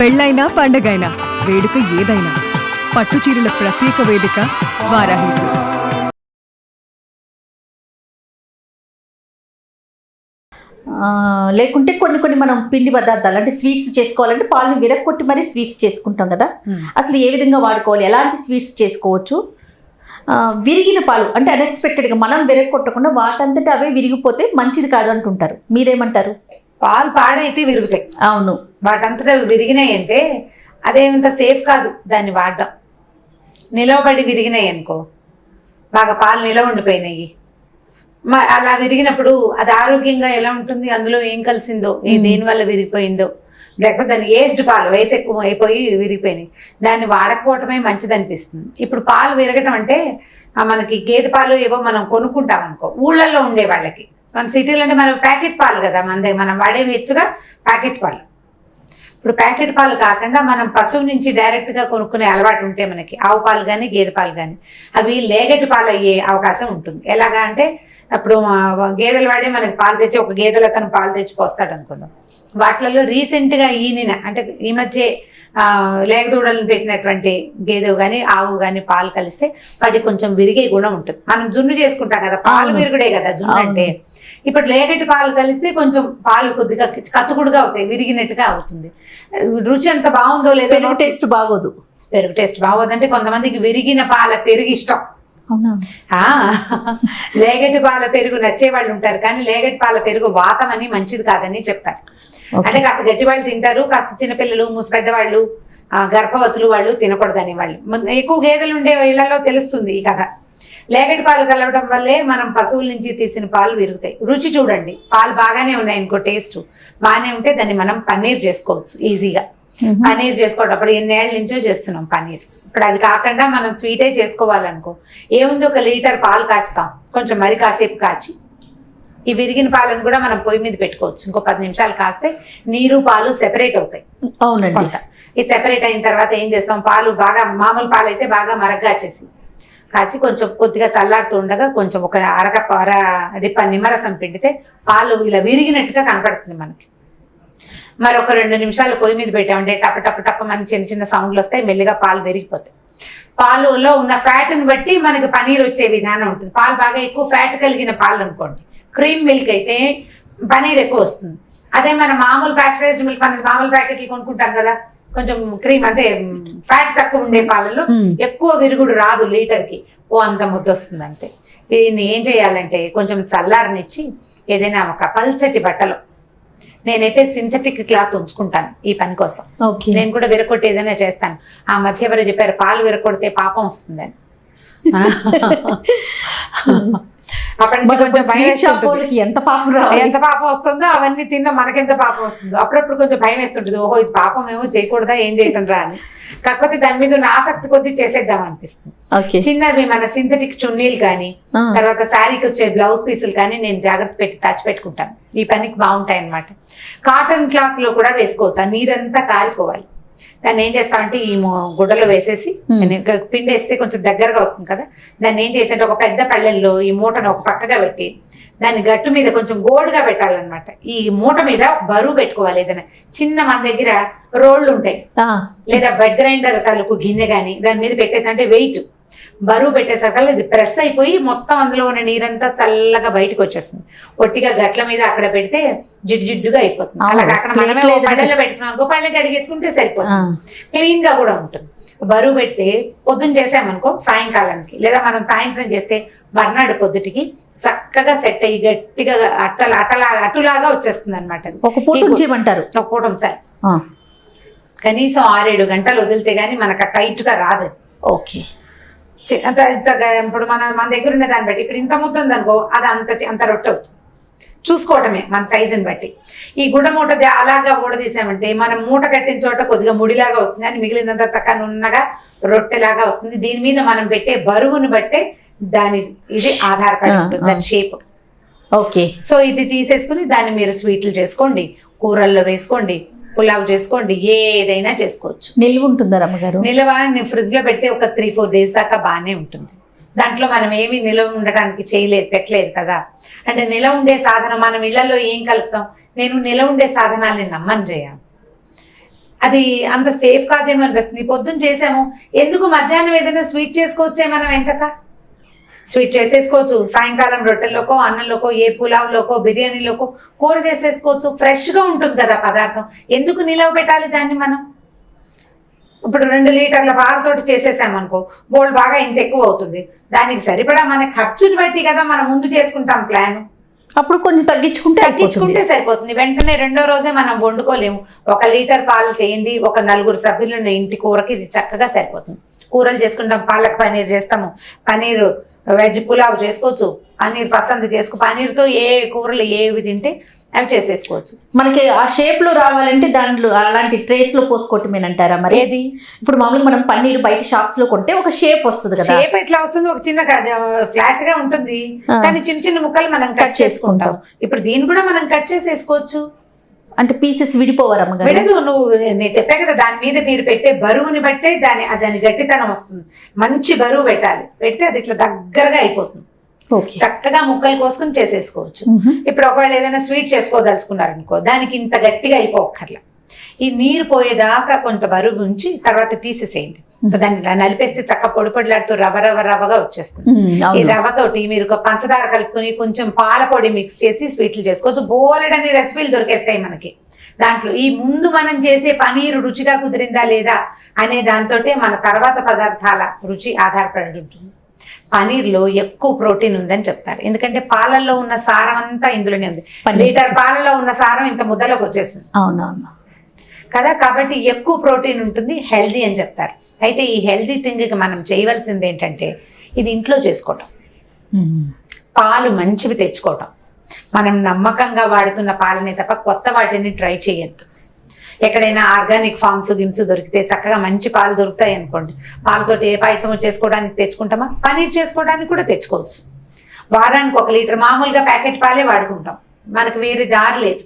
పెళ్ళైనా పండగైనా వేడుక ఏదైనా పట్టు చీరల ప్రత్యేక వేదిక వారాహి సిల్క్స్. లేకుంటే కొన్ని మనం పిండి పదార్థాలు అంటే స్వీట్స్ చేసుకోవాలంటే పాలను విరగొట్టి మరీ స్వీట్స్ చేసుకుంటాం కదా. అసలు ఏ విధంగా వాడుకోవాలి, ఎలాంటి స్వీట్స్ చేసుకోవచ్చు? విరిగిన పాలు అంటే అన్ఎక్స్పెక్టెడ్గా మనం విరగొట్టకుండా వాటంతటా అవే విరిగిపోతే మంచిది కాదు అంటుంటారు, మీరేమంటారు? పాలు పాడైతే విరుగుతాయి. అవును, వాటంతటా విరిగినాయి అంటే అదేమంత సేఫ్ కాదు దాన్ని వాడడం. నిలవబడి విరిగినాయి అనుకో, బాగా పాలు నిలవ ఉండిపోయినాయి, అలా విరిగినప్పుడు అది ఆరోగ్యంగా ఎలా ఉంటుంది, అందులో ఏం కలిసిందో, దేనివల్ల విరిగిపోయిందో, లేకపోతే దాని ఏజ్డ్ పాలు వయసు ఎక్కువ అయిపోయి విరిగిపోయినాయి, దాన్ని వాడకపోవటమే మంచిది అనిపిస్తుంది. ఇప్పుడు పాలు విరగటం అంటే మనకి గేదె పాలు ఏవో మనం కొనుక్కుంటాం అనుకో, ఊళ్ళల్లో ఉండే వాళ్ళకి. మన సిటీలో అంటే మనం ప్యాకెట్ పాలు కదా, మనం వాడేవి హెచ్చుగా ప్యాకెట్ పాలు. ఇప్పుడు ప్యాకెట్ పాలు కాకుండా మనం పశువు నుంచి డైరెక్ట్గా కొనుక్కునే అలవాటు ఉంటే మనకి ఆవు పాలు కానీ గేదె పాలు కానీ అవి లేగటి పాలు అయ్యే అవకాశం ఉంటుంది. ఎలాగా అంటే అప్పుడు గేదెలు వాడే మనకి పాలు తెచ్చి ఒక గేదెలు అతను పాలు తెచ్చి పోస్తాడు అనుకుందాం, వాటిలలో రీసెంట్గా ఈనిన అంటే ఈ మధ్య లేగదూడలను పెట్టినటువంటి గేదెవు కానీ ఆవు కానీ పాలు కలిస్తే వాటికి కొంచెం విరిగే గుణం ఉంటుంది. మనం జున్ను చేసుకుంటాం కదా, పాలు విరుగుడే కదా జున్ను అంటే. ఇప్పుడు లేగటి పాలు కలిస్తే కొంచెం పాలు కొద్దిగా కత్తుకుడుగా అవుతాయి, విరిగినట్టుగా అవుతుంది. రుచి అంత బాగుందో లేదో, టేస్ట్ బాగోదు. పెరుగు టేస్ట్ బాగోదు అంటే కొంతమందికి విరిగిన పాల పెరుగు ఇష్టం. లేగటి పాల పెరుగు నచ్చే వాళ్ళు ఉంటారు, కానీ లేగటి పాల పెరుగు వాతం అని మంచిది కాదని చెప్తారు. అంటే కాస్త గట్టి వాళ్ళు తింటారు, కాస్త చిన్నపిల్లలు పెద్దవాళ్ళు గర్భవతులు వాళ్ళు తినకూడదని. వాళ్ళు ఎక్కువ గేదెలు ఉండే ఇళ్లలో తెలుస్తుంది ఈ కథ. లేగటి పాలు కలవడం వల్లే మనం పశువుల నుంచి తీసిన పాలు విరుగుతాయి. రుచి చూడండి, పాలు బాగానే ఉన్నాయి ఇంకో టేస్ట్ బాగానే ఉంటే దాన్ని మనం పన్నీర్ చేసుకోవచ్చు ఈజీగా. పన్నీర్ చేసుకోవటప్పుడు ఎన్నేళ్ల నుంచో చేస్తున్నాం పన్నీర్. ఇప్పుడు అది కాకుండా మనం స్వీటే చేసుకోవాలనుకో, ఏముంది, 1 లీటర్ పాలు కాచుతాం, కొంచెం మరి కాసేపు కాచి ఈ విరిగిన పాలను కూడా మనం పొయ్యి మీద పెట్టుకోవచ్చు. ఇంకో 10 నిమిషాలు కాస్తే నీరు పాలు సెపరేట్ అవుతాయి. అవునండి. ఈ సెపరేట్ అయిన తర్వాత ఏం చేస్తాం, పాలు బాగా మామూలు పాలు అయితే బాగా మరగ్గాచేసి కాచి కొంచెం కొద్దిగా చల్లారుతూ ఉండగా కొంచెం ఒక అర డిప్ప నిమ్మరసం పిండితే పాలు ఇలా విరిగినట్టుగా కనపడుతుంది మనకి. మరి ఒక 2 నిమిషాలు పొయ్యి మీద పెట్టామంటే టప్ప టప్ప టప్ప మనకి చిన్న చిన్న సౌండ్లు వస్తాయి, మెల్లిగా పాలు విరిగిపోతాయి. పాలులో ఉన్న ఫ్యాట్ని బట్టి మనకి పనీర్ వచ్చే విధానం ఉంటుంది. పాలు బాగా ఎక్కువ ఫ్యాట్ కలిగిన పాలు అనుకోండి, క్రీమ్ మిల్క్ అయితే పనీర్ ఎక్కువ వస్తుంది. అదే మన మామూలు ప్యాస్చరైజ్డ్ మిల్క్, మన మామూలు ప్యాకెట్లు కొనుక్కుంటాం కదా, కొంచెం క్రీమ్ అంటే ఫ్యాట్ తక్కువ ఉండే పాలలో ఎక్కువ విరుగుడు రాదు, లీటర్కి అంత ముద్ద వస్తుంది అంతే. దీన్ని ఏం చేయాలంటే కొంచెం చల్లారనిచ్చి ఏదైనా ఒక పల్చటి బట్టలో, నేనైతే సింథటిక్ క్లాత్ ఉంచుకుంటాను ఈ పని కోసం. నేను కూడా విరగొట్టి ఏదైనా చేస్తాను. ఆ మధ్య ఎవరు చెప్పారు పాలు విరగొడితే పాపం వస్తుందని. అప్పటి నుంచి కొంచెం భయం వేస్తుంటుంది, ఎంత పాపం వస్తుందో అవన్నీ తిన్నా మనకెంత పాపం వస్తుందో. అప్పుడప్పుడు కొంచెం భయం వేస్తుంటుంది, ఓహో ఇది పాపం ఏమో చేయకూడదా, ఏం చేయటం రా అని. కాకపోతే దాని మీద ఉన్న ఆసక్తి కొద్దీ చేసేద్దాం అనిపిస్తుంది. చిన్నవి మన సింథటిక్ చున్నీలు కానీ తర్వాత శారీకి వచ్చే బ్లౌజ్ పీసులు కానీ నేను జాగ్రత్త పెట్టి దాచిపెట్టుకుంటాను, ఈ పనికి బాగుంటాయి అన్నమాట. కాటన్ క్లాత్ లో కూడా వేసుకోవచ్చు, ఆ నీరంతా కారిపోవాలి. దాన్ని ఏం చేస్తామంటే ఈ గుడ్డలో వేసేసి పిండి వేస్తే కొంచెం దగ్గరగా వస్తుంది కదా, దాన్ని ఏం చేసంటే ఒక పెద్ద పళ్ళెల్లో ఈ మూటను ఒక పక్కగా పెట్టి దాన్ని గట్టు మీద కొంచెం గోడుగా పెట్టాలన్నమాట. ఈ మూట మీద బరువు పెట్టుకోవాలి, ఏదైనా చిన్న మన దగ్గర రోళ్ళు ఉంటాయి లేదా బెడ్ గ్రైండర్ తలుపు గిన్నె కానీ దాని మీద పెట్టేసంటే వెయిట్ బరువు పెట్టేసరికల్లా ఇది ప్రెస్ అయిపోయి మొత్తం అందులో ఉన్న నీరంతా చల్లగా బయటకు వచ్చేస్తుంది. ఒట్టిగా గట్ల మీద అక్కడ పెడితే జిడ్డుగా అయిపోతుంది. అలా కాకుండా మనమే పళ్ళెల్లో పెట్టుకున్నాం అనుకో, పళ్ళకి అడిగేసుకుంటే సరిపోతుంది, క్లీన్ గా కూడా ఉంటుంది. బరువు పెడితే పొద్దున్న చేసామనుకో సాయంకాలానికి, లేదా మనం సాయంత్రం చేస్తే మర్నాడు పొద్దుటికి చక్కగా సెట్ అయ్యి గట్టిగా అట్టులాగా వచ్చేస్తుంది అనమాట. ఒక పూట ఉంచాలి, కనీసం 6-7 గంటలు వదిలితే గానీ మనకు టైట్ గా రాదు అది. ఓకే, అంత ఇప్పుడు మన దగ్గర ఉన్న దాన్ని బట్టి ఇప్పుడు ఇంత ముద్ద ఉందనుకో అది అంత రొట్టె అవుతుంది. చూసుకోవటమే మన సైజుని బట్టి. ఈ గుడ్డ మూట అలాగా ఊడదీసామంటే మనం మూట కట్టిన చోట కొద్దిగా ముడిలాగా వస్తుంది, కానీ మిగిలినంత చక్కగా నున్నగా రొట్టెలాగా వస్తుంది. దీని మీద మనం పెట్టే బరువుని బట్టే దాని ఇది ఆధారపడి ఉంటుంది, దాని షేప్. ఓకే, సో ఇది తీసేసుకుని దాన్ని మీరు స్వీట్లు చేసుకోండి, కూరల్లో వేసుకోండి, పులావ్ చేసుకోండి, ఏదైనా చేసుకోవచ్చు. నిల్వ ఉంటుందా రమ్మగారు? నిల్వ ఫ్రిడ్జ్ లో పెడితే ఒక 3-4 డేస్ దాకా బాగానే ఉంటుంది. దాంట్లో మనం ఏమి నిల్వ ఉండటానికి పెట్టలేదు కదా. అంటే నిల్వ ఉండే సాధనం మనం ఇళ్లలో ఏం కలుపుతాం, నేను నిల్వ ఉండే సాధనాలని నమ్మను చేయ. అది అంత సేఫ్ కాదేమో అనిపిస్తుంది. పొద్దున్న చేసాము, ఎందుకు మధ్యాహ్నం ఏదైనా స్వీట్ చేసుకోవచ్చే మనం ఎంచక స్వీట్ చేసేసుకోవచ్చు. సాయంకాలం రొట్టెల్లోకో, అన్నంలోకో, ఏ పులావ్లోకో, బిర్యానీలోకో కూర చేసేసుకోవచ్చు. ఫ్రెష్గా ఉంటుంది కదా పదార్థం, ఎందుకు నిలవ పెట్టాలి దాన్ని మనం? ఇప్పుడు 2 లీటర్ల పాలతోటి చేసేసామనుకో, బోల్డ్ బాగా ఇంత ఎక్కువ అవుతుంది. దానికి సరిపడా మన ఖర్చుని బట్టి కదా మనం ముందు చేసుకుంటాం ప్లాన్. అప్పుడు కొంచెం తగ్గించుకుంటే సరిపోతుంది. వెంటనే రెండో రోజే మనం వండుకోలేము. 1 లీటర్ పాలు చేయండి, ఒక 4 సభ్యులు ఇంటి కూరకి ఇది చక్కగా సరిపోతుంది. కూరలు చేసుకుంటాం, పాలక్ పనీర్ చేస్తాము, పనీర్ వెజ్ పులావ్ చేసుకోవచ్చు, పనీర్ పసంద్ పనీర్తో ఏ కూరలు ఏవి తింటే అవి చేసేసుకోవచ్చు. మనకి ఆ షేప్ లో రావాలంటే దాంట్లో అలాంటి ట్రేస్ లో పోసుకోవటమేనంటారా మరి? ఏది ఇప్పుడు మామూలుగా మనం పన్నీర్ బయట షాప్స్ లో కొంటే ఒక షేప్ వస్తుంది కదా, షేప్ ఎట్లా వస్తుంది? ఒక చిన్న ఫ్లాట్ గా ఉంటుంది, దాన్ని చిన్న చిన్న ముక్కలు మనం కట్ చేసుకుంటాం. ఇప్పుడు దీన్ని కూడా మనం కట్ చేసేసుకోవచ్చు. అంటే పీసెస్ విడిపోవరమ్మ? విడదు. నువ్వు నేను చెప్పా కదా, దాని మీద మీరు పెట్టే బరువుని బట్టే దాని గట్టితనం వస్తుంది. మంచి బరువు పెట్టాలి, పెడితే అది ఇట్లా దగ్గరగా అయిపోతుంది. చక్కగా ముక్కలు కోసుకుని చేసేసుకోవచ్చు. ఇప్పుడు ఒకవేళ ఏదైనా స్వీట్ చేసుకోదలుచుకున్నారనుకో, దానికి ఇంత గట్టిగా అయిపోక్కర్లా. ఈ నీరు పోయేదాకా కొంత బరువు ఉంచి తర్వాత తీసేసేయండి. దాన్ని నలిపేస్తే చక్క పొడి పొడిలాడుతూ రవ్వగా వచ్చేస్తుంది. ఈ రవ్వతోటి మీరు పంచదార కలుపుకొని కొంచెం పాల పొడి మిక్స్ చేసి స్వీట్లు చేసుకోవచ్చు. బోలెడని రెసిపీలు దొరికేస్తాయి మనకి. దాంట్లో ఈ ముందు మనం చేసే పనీరు రుచిగా కుదిరిందా లేదా అనే దాంతో మన తర్వాత పదార్థాల రుచి ఆధారపడి ఉంటుంది. పనీర్లో ఎక్కువ ప్రోటీన్ ఉందని చెప్తారు, ఎందుకంటే పాలల్లో ఉన్న సారం అంతా ఇందులోనే ఉంది. లీటర్ పాలలో ఉన్న సారం ఇంత ముద్దలోకి వచ్చేసింది. అవునవును కదా, కాబట్టి ఎక్కువ ప్రోటీన్ ఉంటుంది, హెల్దీ అని చెప్తారు. అయితే ఈ హెల్దీ థింగ్కి మనం చేయవలసింది ఏంటంటే ఇది ఇంట్లో చేసుకోవటం, పాలు మంచివి తెచ్చుకోవటం. మనం నమ్మకంగా వాడుతున్న పాలనే తప్ప కొత్త వాటిని ట్రై చేయొద్దు. ఎక్కడైనా ఆర్గానిక్ ఫార్మ్స్ గిమ్స్ దొరికితే చక్కగా మంచి పాలు దొరుకుతాయి అనుకోండి, పాలతోటి ఏ పాయసం చేసుకోవడానికి తెచ్చుకుంటామా, పనీర్ చేసుకోవడానికి కూడా తెచ్చుకోవచ్చు. వారానికి 1 లీటర్ మామూలుగా ప్యాకెట్ పాలే వాడుకుంటాం, మనకు వేరే దారి లేదు.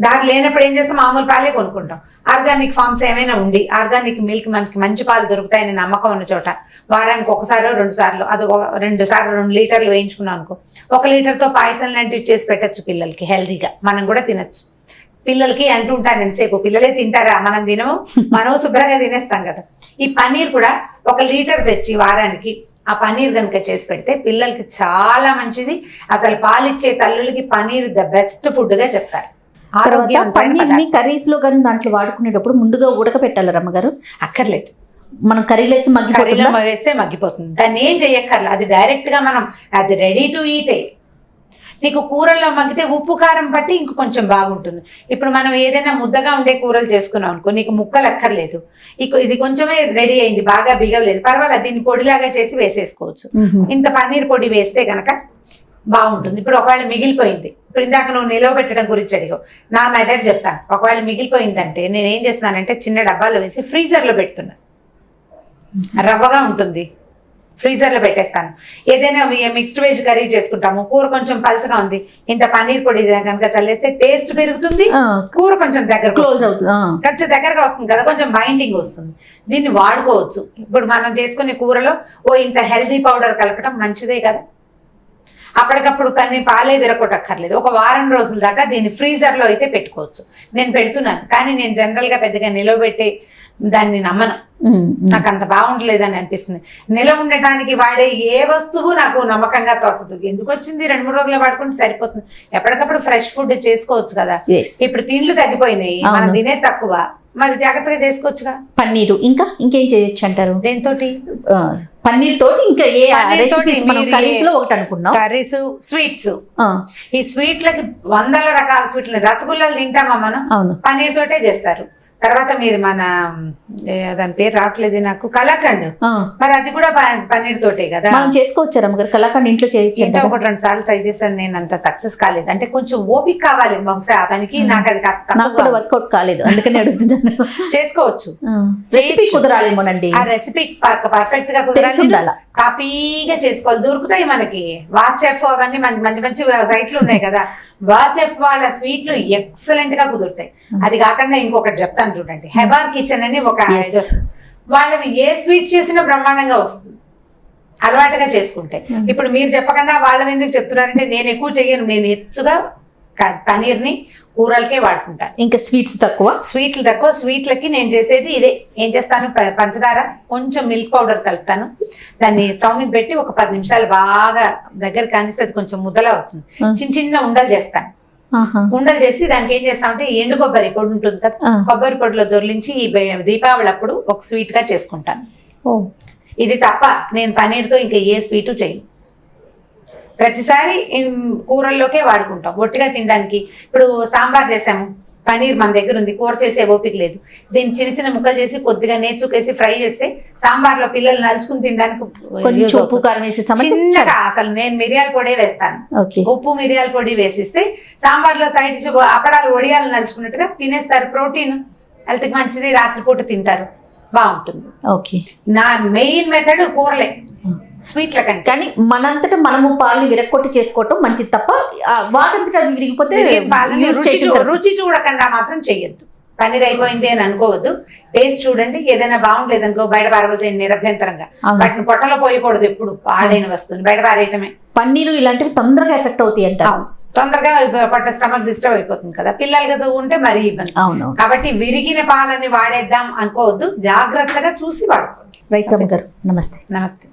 దారి లేనప్పుడు ఏం చేస్తాం, మామూలు పాలే కొనుక్కుంటాం. ఆర్గానిక్ ఫార్మ్స్ ఏమైనా ఉండి ఆర్గానిక్ మిల్క్ మనకి మంచి పాలు దొరుకుతాయని నమ్మకం ఉన్న చోట వారానికి 1 సారో 2 సార్లు, అది 2 సార్లు 2 లీటర్లు వేయించుకున్నాం అనుకో, 1 లీటర్తో పాయసం లాంటివి చేసి పెట్టచ్చు పిల్లలకి. హెల్దీగా మనం కూడా తినచ్చు. పిల్లలకి అంటూ ఉంటాను ఎంతసేపు, పిల్లలే తింటారా, మనం తినము, మనం శుభ్రంగా తినేస్తాం కదా. ఈ పనీర్ కూడా 1 లీటర్ తెచ్చి వారానికి ఆ పనీర్ కనుక చేసి పెడితే పిల్లలకి చాలా మంచిది. అసలు పాలిచ్చే తల్లులకి పనీర్ ద బెస్ట్ ఫుడ్ గా చెప్తారు. కర్రీస్ లో కానీ దాంట్లో వాడుకునేటప్పుడు ముందుగా ఉడకపెట్టాలి రమ్మగారు? అక్కర్లేదు, మనం కర్రీలో వేస్తే మగ్గిపోతుంది. దాన్ని ఏం చెయ్యక్కర్లా, అది డైరెక్ట్ గా మనం అది రెడీ టు ఈటే. నీకు కూరల్లో మగ్గితే ఉప్పు కారం పట్టి ఇంక కొంచెం బాగుంటుంది. ఇప్పుడు మనం ఏదైనా ముద్దగా ఉండే కూరలు చేసుకున్నాం అనుకో, నీకు ముక్కలు అక్కర్లేదు, ఇది కొంచెమే రెడీ అయింది, బాగా బిగవలేదు, పర్వాలేదు, దీన్ని పొడిలాగా చేసి వేసేసుకోవచ్చు. ఇంత పన్నీర్ పొడి వేస్తే గనక బాగుంటుంది. ఇప్పుడు ఒకవేళ మిగిలిపోయింది, ఇప్పుడు ఇందాక నువ్వు నిలవ పెట్టడం గురించి అడిగావు, నా మెథడ్ చెప్తాను. ఒకవేళ మిగిలిపోయిందంటే నేను ఏం చేస్తున్నానంటే చిన్న డబ్బాలో వేసి ఫ్రీజర్లో పెడుతున్నాను. రవ్వగా ఉంటుంది, ఫ్రీజర్లో పెట్టేస్తాను. ఏదైనా మిక్స్డ్ వెజ్ కర్రీ చేసుకుంటాము, కూర కొంచెం పలచగా ఉంది, ఇంత పన్నీర్ పొడి కనుక చల్లేస్తే టేస్ట్ పెరుగుతుంది, కూర కొంచెం కొంచెం దగ్గరగా వస్తుంది కదా, కొంచెం బైండింగ్ వస్తుంది. దీన్ని వాడుకోవచ్చు. ఇప్పుడు మనం చేసుకునే కూరలో ఇంత హెల్దీ పౌడర్ కలపటం మంచిదే కదా. అప్పటికప్పుడు కానీ పాలే విరగొట్టక్కర్లేదు. 1 వారం రోజుల దాకా దీన్ని ఫ్రీజర్లో అయితే పెట్టుకోవచ్చు. నేను పెడుతున్నాను, కానీ నేను జనరల్గా పెద్దగా నిలవబెట్టే దాన్ని నమ్మను, నాకు అంత బాగుండలేదని అనిపిస్తుంది. నిలవ ఉండటానికి వాడే ఏ వస్తువు నాకు నమ్మకంగా తోచదు. ఎందుకు వచ్చింది, 2-3 రోజులు వాడుకుంటే సరిపోతుంది. ఎప్పటికప్పుడు ఫ్రెష్ ఫుడ్ చేసుకోవచ్చు కదా. ఇప్పుడు తిండ్లు తగ్గిపోయినాయి, మనం తినే తక్కువ, మరి జాగ్రత్తగా చేసుకోవచ్చుగా. పన్నీరు ఇంకేం చేయొచ్చు అంటారు? దేంతో? పన్నీర్ తోటి ఇంకా ఏ కర్రీస్ లో ఒకటి అనుకున్నాం, కర్రీస్, స్వీట్స్. ఈ స్వీట్లకి 100 రకాల స్వీట్లు. రసగుల్లాలు తింటామా మనం, పన్నీర్ తోటే చేస్తారు. తర్వాత మీరు మన దాని పేరు రావట్లేదు నాకు, కలాకండ్, మరి అది కూడా పన్నీర్ తోటే కదా. మనం చేసుకోవచ్చు రమ్మగారు కలాకండ్ ఇంట్లో చేయొచ్చు. 1-2 సార్లు ట్రై చేశాను, నేను అంత సక్సెస్ కాలేదు. అంటే కొంచెం ఓపిక కావాలి బహుశా ఆ పనికి, నాకు అది వర్కౌట్ కాలేదు, అందుకని అడుగుతున్నాను. చేసుకోవచ్చు, రెసిపీ కుదరాలేమోనండి. ఆ రెసిపీ పర్ఫెక్ట్ గా కుదరాలి, కాపీగా చేసుకోవాలి. దొరుకుతాయి మనకి వాచెఫ్, అవన్నీ మంచి మంచి సైట్లు ఉన్నాయి కదా. వాచెఫ్ వాళ్ళ స్వీట్లు ఎక్సలెంట్ గా కుదురుతాయి. అది కాకుండా ఇంకొకటి చెప్తాను చూడండి, హెబార్ కిచెన్ అని ఒక వాళ్ళవి ఏ స్వీట్ చేసినా బ్రహ్మాండంగా వస్తుంది అలవాటుగా చేసుకుంటే. ఇప్పుడు మీరు చెప్పకుండా వాళ్ళని ఎందుకు చెప్తున్నారంటే నేను ఎక్కువ చెయ్యను, నేను హెచ్చుగా పనీర్ని కూరలకే వాడుకుంటాను. ఇంకా స్వీట్స్ తక్కువ. స్వీట్లు తక్కువ. స్వీట్లకి నేను చేసేది ఇదే. ఏం చేస్తాను, పంచదార కొంచెం మిల్క్ పౌడర్ కలుపుతాను, దాన్ని స్టవ్ మీద పెట్టి ఒక 10 నిమిషాలు బాగా దగ్గర కానిస్తే అది కొంచెం ముద్దలా అవుతుంది. చిన్న చిన్న ఉండలు చేస్తాను. ఉండలు చేసి దానికి ఏం చేస్తామంటే ఎండు కొబ్బరి పొడి ఉంటుంది కదా, కొబ్బరి పొడిలో దొర్లించి ఈ దీపావళి అప్పుడు ఒక స్వీట్ గా చేసుకుంటాను. ఇది తప్ప నేను పనీర్తో ఇంకా ఏ స్వీటు చేయను. ప్రతిసారి కూరల్లోకే వాడుకుంటాం. ఒట్టిగా తినడానికి ఇప్పుడు సాంబార్ చేసాము, పనీర్ మన దగ్గర ఉంది, కూర చేసే ఓపిక లేదు, దీన్ని చిన్న చిన్న ముక్కలు చేసి కొద్దిగా నేర్చుకేసి ఫ్రై చేస్తే సాంబార్లో పిల్లలు నలుచుకుని తినడానికి ఉప్పు కారం వేసి చిన్నగా. అసలు నేను మిరియాల పొడి వేస్తాను, ఉప్పు మిరియాల పొడి వేసిస్తే సాంబార్లో సైడ్ అప్పడాలు వడియాలు నలుచుకున్నట్టుగా తినేస్తారు. ప్రోటీన్ హెల్త్కి మంచిది, రాత్రిపూట తింటారు, బాగుంటుంది. ఓకే, నా మెయిన్ మెథడ్ కూరలే స్వీట్ల కంటే. కానీ మనంతటా మనము పాలని విరక్కొట్టి చేసుకోవటం మంచిది తప్ప వాటంతటా అవి విరిగిపోతే రుచి చూడకుండా మాత్రం చెయ్యొద్దు. పన్నీర్ అయిపోయింది అని అనుకోవద్దు. టేస్ట్ చూడండి, ఏదైనా బాగుండలేదు అనుకో బయట పారబోసేయండి నిరభ్యంతరంగా. వాటిని పొట్టలో పోయకూడదు, ఎప్పుడు పాడైన వస్తుంది బయట పారేయటమే. పన్నీరు ఇలాంటివి తొందరగా ఎఫెక్ట్ అవుతాయి అంట. తొందరగా స్టమక్ డిస్టర్బ్ అయిపోతుంది కదా, పిల్లలకి ఉంటే మరీ ఇబ్బంది. కాబట్టి విరిగిన పాలని వాడేద్దాం అనుకోవద్దు, జాగ్రత్తగా చూసి వాడుకోండి. రైట్ గారు, నమస్తే. నమస్తే.